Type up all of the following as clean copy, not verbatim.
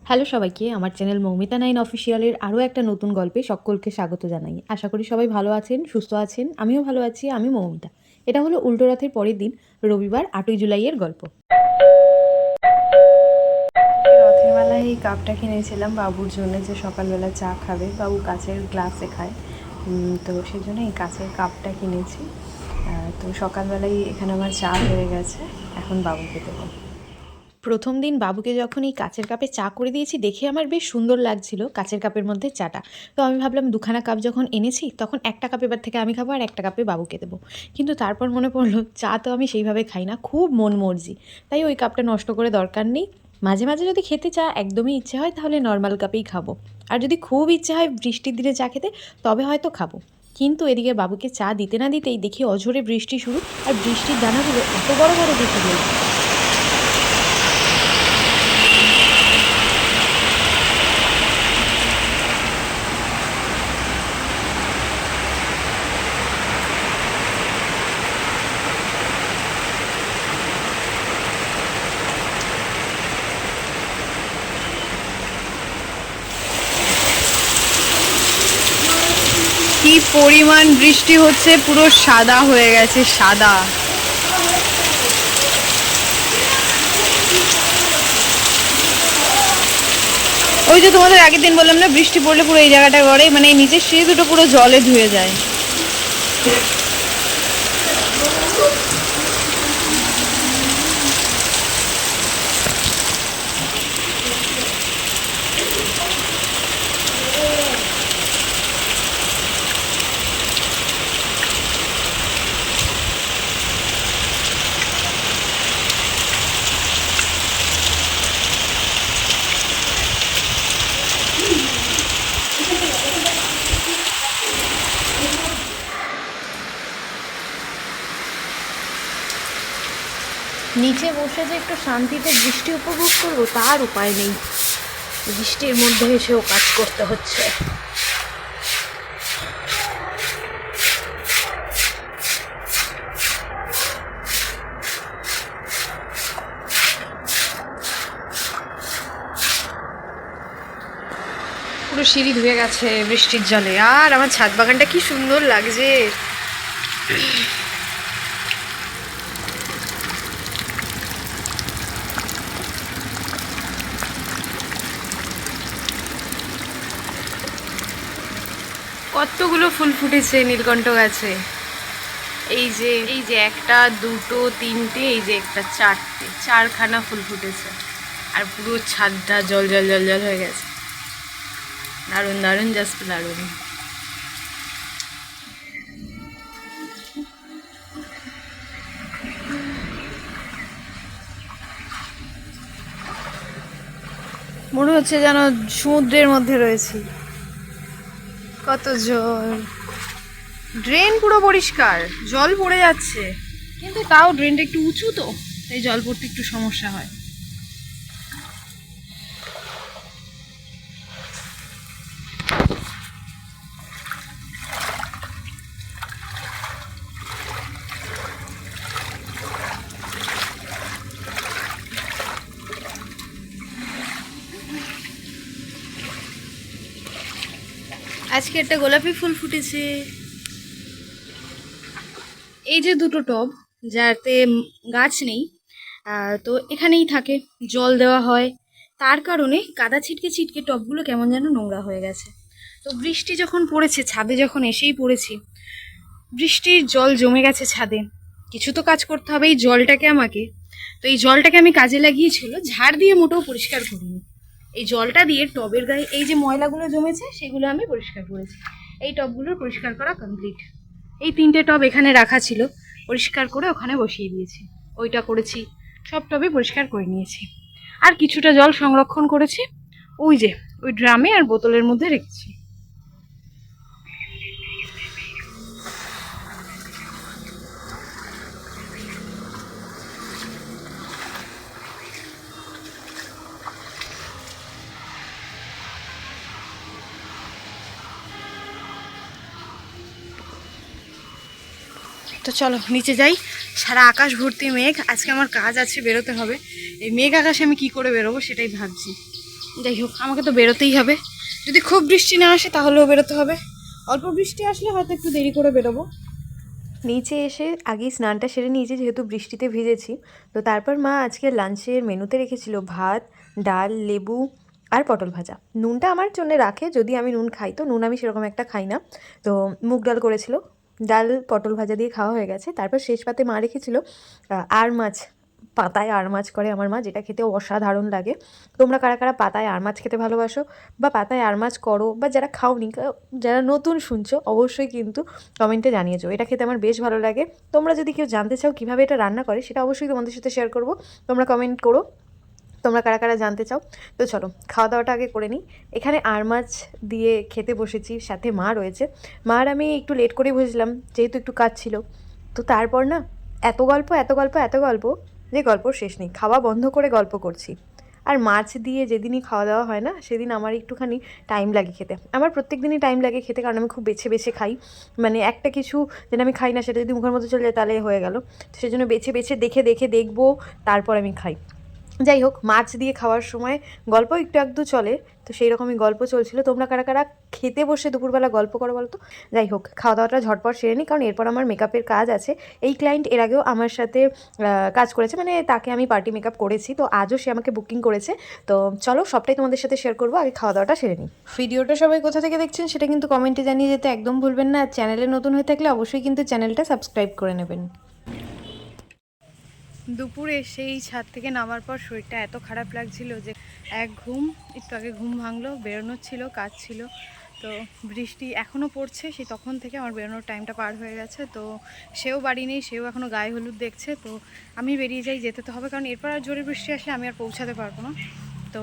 Hello সবাইকে, আমার channel Moumita nine অফিসিয়ালের আরও একটা নতুন গল্পে সকলকে স্বাগত জানাই। আশা করি সবাই ভালো আছেন, সুস্থ আছেন। আমিও ভালো আছি। আমি মৌমিতা। এটা হলো উল্টো রথের পরের দিন, রবিবার ৮ই জুলাইয়ের গল্প। রথের মেলায় এই কাপটা কিনেছিলাম বাবুর জন্য, যে সকালবেলা চা খাবে। বাবু কাচের গ্লাসে খায়, তো সেই জন্য এই কাচের কাপটা কিনেছি। তো সকালবেলায় এখানে আমার চা হয়ে গেছে, এখন বাবুকে দেবো। প্রথম দিন বাবুকে যখন এই কাচের কাপে চা করে দিয়েছি, দেখে আমার বেশ সুন্দর লাগছিল কাচের কাপের মধ্যে চাটা। তো আমি ভাবলাম দুখানা কাপ যখন এনেছি, তখন একটা কাপ এবার থেকে আমি খাবো আর একটা কাপে বাবুকে দেবো। কিন্তু তারপর মনে পড়লো চা তো আমি সেইভাবে খাই না, খুব মন মর্জি। তাই ওই কাপটা নষ্ট করে দরকার নেই। মাঝে মাঝে যদি খেতে চা একদমই ইচ্ছে হয়, তাহলে নর্মাল কাপেই খাবো। আর যদি খুব ইচ্ছে হয় বৃষ্টির দিনে চা খেতে, তবে হয়তো খাবো। কিন্তু এদিকে বাবুকে চা দিতে না দিতেই দেখি অঝোরে বৃষ্টি শুরু, আর বৃষ্টির দানাগুলো এত বড় বড় দেখে গেল। কি পরিমাণ বৃষ্টি হচ্ছে, পুরো সাদা হয়ে গেছে, সাদা। ওই যে তোমাদের আগের দিন বললাম না, বৃষ্টি পড়লে পুরো এই জায়গাটা গড়ে, মানে এই নিচের সিঁড়ি দুটো পুরো জলে ধুয়ে যায়। নিচে বসে যে একটু শান্তিতে বৃষ্টি উপভোগ করবো, তার উপায় নেই। বৃষ্টির মধ্যে এসেও কাজ করতে হচ্ছে। পুরো সিঁড়ি ধুয়ে গেছে বৃষ্টির জলে। আর আমার ছাদ বাগানটা কি সুন্দর লাগছে। কতগুলো ফুল ফুটেছে নীলকণ্ঠ গাছে। এই যে একটা, দুটো, তিনটে, এই যে একটা, চারটে, চারখানা ফুল ফুটেছে। আর পুরো ছাদটা জল জল জল জল হয়ে গেছে। দারুণ দারুণ, জাস্ট দারুণ। মনে হচ্ছে যেন সমুদ্রের মধ্যে রয়েছি। কত জল! ড্রেন পুরো পরিষ্কার, জল পড়ে যাচ্ছে, কিন্তু তাও ড্রেনটা একটু উঁচু, তো তাই জল পড়তে একটু সমস্যা হয়। আজকে একটা গোলাপি ফুল ফুটেছে। এই যে দুটো টব, যাতে গাছ নেই, তো এখানেই থাকে, জল দেওয়া হয়। তার কারণে কাদা ছিটকে ছিটকে টবগুলো কেমন যেন নোংরা হয়ে গেছে। তো বৃষ্টি যখন পড়েছে, ছাদে যখন এসেই পড়েছি, বৃষ্টির জল জমে গেছে ছাদে। কিছু তো কাজ করতে হবে এই জলটাকে আমাকে। তো এই জলটাকে আমি কাজে লাগিয়েছিল, ঝাড় দিয়ে মোটেও পরিষ্কার করিনি। এই জলটা দিয়ে টবের গায়ে এই যে ময়লাগুলো জমেছে, সেগুলো আমি পরিষ্কার করেছি। এই টবগুলোর পরিষ্কার করা কমপ্লিট। এই তিনটে টব এখানে রাখা ছিল, পরিষ্কার করে ওখানে বসিয়ে দিয়েছি। ওইটা করেছি, সব টবে পরিষ্কার করে নিয়েছি। আর কিছুটা জল সংরক্ষণ করেছি, ওই যে ওই ড্রামে আর বোতলের মধ্যে রেখেছি। তো চলো নিচে যাই। সারা আকাশ ভর্তি মেঘ, আজকে আমার কাজ আছে, বেরোতে হবে। এই মেঘ আকাশে আমি কি করে বেরোবো সেটাই ভাবছি। যাই হোক, আমাকে তো বেরোতেই হবে। যদি খুব বৃষ্টি না আসে তাহলেও বেরোতে হবে, অল্প বৃষ্টি আসলে হয়তো একটু দেরি করে বেরোবো। নিচে এসে আগেই স্নানটা সেরে নিয়েছি, যেহেতু বৃষ্টিতে ভিজেছি। তো তারপর মা আজকে লাঞ্চের মেনুতে রেখেছিল ভাত, ডাল, লেবু আর পটল ভাজা। নুনটা আমার জন্য রাখে, যদি আমি নুন খাই, তো নুন আমি সেরকম একটা খাই না। তো মুগ ডাল করেছিল, ডাল পটল ভাজা দিয়ে খাওয়া হয়ে গেছে। তারপর শেষ পাতে মা রেখেছিল আর মাছ, পাতায় আর মাছ করে আমার মা, যেটা খেতে অসাধারণ লাগে। তোমরা কারা কারা পাতায় আর মাছ খেতে ভালোবাসো, বা পাতায় আর মাছ করো, বা যারা খাওনি, যারা নতুন শুনছো, অবশ্যই কিন্তু কমেন্টে জানিয়েছো। এটা খেতে আমার বেশ ভালো লাগে। তোমরা যদি কেউ জানতে চাও কীভাবে এটা রান্না করে, সেটা অবশ্যই তোমাদের সাথে শেয়ার করবো। তোমরা কমেন্ট করো তোমরা কারা কারা জানতে চাও। তো চলো খাওয়া দাওয়াটা আগে করে নিই। এখানে আর মাছ দিয়ে খেতে বসেছি, সাথে মা রয়েছে। মা আর আমি একটু লেট করে বসলাম, যেহেতু একটু কাজ ছিল। তো তারপর না, এত গল্প এত গল্প এত গল্প, যে গল্প শেষ নেই। খাওয়া বন্ধ করে গল্প করছি। আর মাছ দিয়ে যেদিনই খাওয়া দাওয়া হয় না, সেদিন আমার একটুখানি টাইম লাগে খেতে। আমার প্রত্যেক দিনই টাইম লাগে খেতে, কারণ আমি খুব বেছে বেছে খাই। মানে একটা কিছু যেটা আমি খাই না, সেটা যদি মুখের মধ্যে চলে যায় তাহলে হয়ে গেল। তো সেই জন্য বেছে বেছে দেখবো, তারপর আমি খাই। যাই হোক, মাছ দিয়ে খাওয়ার সময় গল্প একটু একটু চলে। তো সেই রকমই গল্প চলছিল। তোমরা কারা কারা খেতে বসে দুপুরবেলা গল্প করো বলো তো। যাই হোক, খাওয়া দাওয়াটা ঝটপট সেরে নিই, কারণ এরপর আমার মেকআপের কাজ আছে। এই ক্লায়েন্ট এর আগেও আমার সাথে কাজ করেছে, মানে তাকে আমি পার্টি মেকআপ করেছি, তো আজও সে আমাকে বুকিং করেছে। তো চলো সবটাই তোমাদের সাথে শেয়ার করবো, আগে খাওয়া দাওয়াটা সেরে নিই। ভিডিওটা সবাই কোথা থেকে দেখছেন সেটা কিন্তু কমেন্টে জানিয়ে যেতে একদম ভুলবেন না। আর চ্যানেলে নতুন হয়ে থাকলে অবশ্যই কিন্তু চ্যানেলটা সাবস্ক্রাইব করে নেবেন। দুপুরে সেই ছাদ থেকে নামার পর শরীরটা এত খারাপ লাগছিল যে এক ঘুম, একটু আগে ঘুম ভাঙলো, বেরোনোর ছিল, কাজ ছিল। তো বৃষ্টি এখনও পড়ছে, সেই তখন থেকে আমার বেরোনোর টাইমটা পার হয়ে গেছে। তো সেও বাড়ি নেই, সেও এখনও গায়ে হলুদ দেখছে। তো আমি বেরিয়ে যাই, যেতে তো হবে, কারণ এরপর আর জোরে বৃষ্টি আসলে আমি আর পৌঁছাতে পারবো না। তো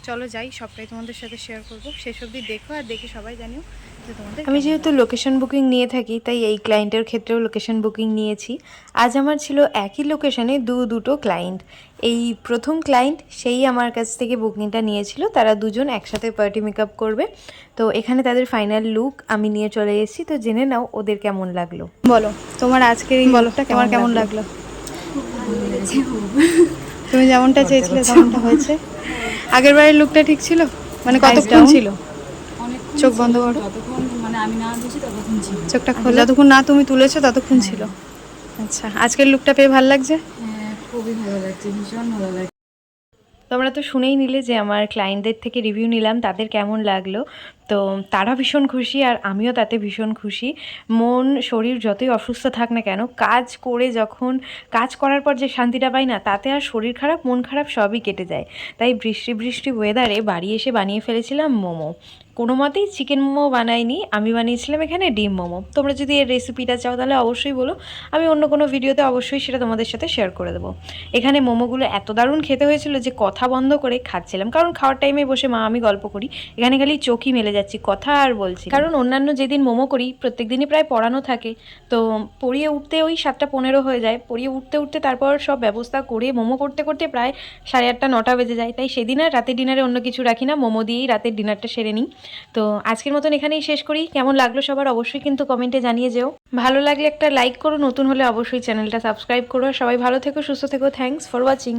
চলো যাই, সবটাই তোমাদের সাথে শেয়ার করবো। শেষ অবধি দেখো, আর দেখে সবাই জানিও যে তোমাদের। আমি যেহেতু লোকেশন বুকিং নিয়ে থাকি, তাই এই ক্লায়েন্টের ক্ষেত্রেও লোকেশন বুকিং নিয়েছি। আজ আমার ছিল একই লোকেশনে দুটো ক্লায়েন্ট। এই প্রথম ক্লায়েন্ট সেই আমার কাছ থেকে বুকিংটা নিয়েছিল, তারা দুজন একসাথে পার্টি মেকআপ করবে। তো এখানে তাদের ফাইনাল লুক আমি নিয়ে চলে এসেছি। তো জেনে নাও ওদের কেমন লাগলো। বলো তোমার আজকের এই লুকটা তোমার কেমন লাগলো? তুমি যেমনটা চেয়েছিলে তেমনটা হয়েছে? আগের বারের লুকটা ঠিক ছিল? মানে কতক্ষণ ছিল? চোখ বন্ধ করো, চোখটা খোলো। যতক্ষণ না তুমি তুলেছো ততক্ষণ ছিল। আচ্ছা, আজকের লুকটা পেয়ে ভালো লাগছে? হ্যাঁ, খুবই ভালো লাগছে, ভীষণ ভালো লাগছে। তোমরা তো শুনেই নিলে যে আমার ক্লায়েন্টদের থেকে রিভিউ নিলাম, তাদের কেমন লাগলো। তো তারা ভীষণ খুশি, আর আমিও তাতে ভীষণ খুশি। মন শরীর যতই অসুস্থ থাক না কেন, কাজ করে যখন কাজ করার পর যে শান্তিটা পাই না, তাতে আর শরীর খারাপ মন খারাপ সবই কেটে যায়। তাই বৃষ্টি বৃষ্টি ওয়েদারে বাড়ি এসে বানিয়ে ফেলেছিলাম মোমো। কোনো মতেই চিকেন মোমো বানাইনি, আমি বানিয়েছিলাম এখানে ডিম মোমো। তোমরা যদি এর রেসিপিটা চাও তাহলে অবশ্যই বলো, আমি অন্য কোনো ভিডিওতে অবশ্যই সেটা তোমাদের সাথে শেয়ার করে দেবো। এখানে মোমোগুলো এত দারুণ খেতে হয়েছিল যে কথা বন্ধ করে খাচ্ছিলাম, কারণ খাওয়ার টাইমে বসে মা আমি গল্প করি, এখানে খালি চোখই মেলে যাচ্ছি, কথা আর বলছি। কারণ অন্যান্য যেদিন মোমো করি প্রত্যেক দিনই প্রায় পড়ানো থাকে, তো পড়িয়ে উঠতে ওই 7টা 15 হয়ে যায়। পড়িয়ে উঠতে উঠতে তারপর সব ব্যবস্থা করে মোমো করতে করতে প্রায় 8:30 9টা বেজে যায়। তাই সেদিন আর রাতের ডিনারে অন্য কিছু রাখি না, মোমো দিয়েই রাতের ডিনারটা সেরে নিই। তো আজকের মতন এখানেই শেষ করি। কেমন লাগলো সবার অবশ্যই কিন্তু কমেন্টে জানিয়ে যেও। ভালো লাগলে একটা লাইক করো, নতুন হলে অবশ্যই চ্যানেলটা সাবস্ক্রাইব করো। সবাই ভালো থেকো, সুস্থ থেকো। Thanks for watching.